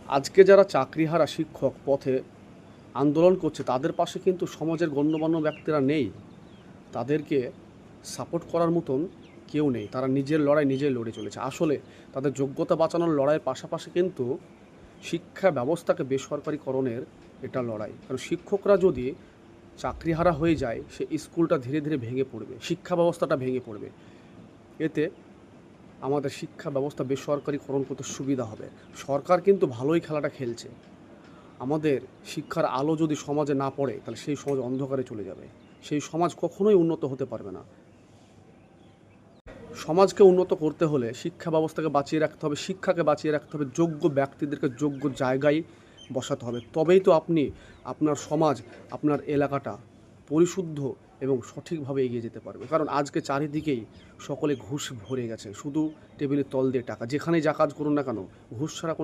আজকে যারা চাকরিহারা শিক্ষক পথে আন্দোলন করছে তাদের পাশে কিন্তু সমাজের গণ্যমান্য ব্যক্তিরা নেই। তাদেরকে সাপোর্ট করার মতন কেউ নেই। তারা নিজের লড়াই নিজেই লড়ে চলেছে। আসলে তাদের যোগ্যতা বাঁচানোর লড়াইয়ের পাশাপাশি কিন্তু শিক্ষা ব্যবস্থাকে বেসরকারিকরণের এটা লড়াই। কারণ শিক্ষকরা যদি চাকরিহারা হয়ে যায়, সে স্কুলটা ধীরে ধীরে ভেঙে পড়বে, শিক্ষা ব্যবস্থাটা ভেঙে পড়বে। এতে আমাদের শিক্ষা ব্যবস্থা বেসরকারিকরণ করতে সুবিধা হবে। সরকার কিন্তু ভালোই খেলাটা খেলছে। আমাদের শিক্ষার আলো যদি সমাজে না পড়ে, তাহলে সেই সমাজ অন্ধকারে চলে যাবে। সেই সমাজ কখনোই উন্নত হতে পারবে না। সমাজকে উন্নত করতে হলে শিক্ষা ব্যবস্থাকে বাঁচিয়ে রাখতে হবে, শিক্ষাকে বাঁচিয়ে রাখতে হবে, যোগ্য ব্যক্তিদেরকে যোগ্য জায়গায় বসাতে হবে। তবেই তো আপনি আপনার সমাজ, আপনার এলাকাটা পরিশুদ্ধ এবং সঠিকভাবে এগিয়ে যেতে পারবে। কারণ আজকে চারিদিকেই সকলে ঘুষ ভরে গেছে, শুধু টেবিলের তল দিয়ে টাকা। যেখানেই যা কাজ করুন না কেন, ঘুষ ছাড়া কোনো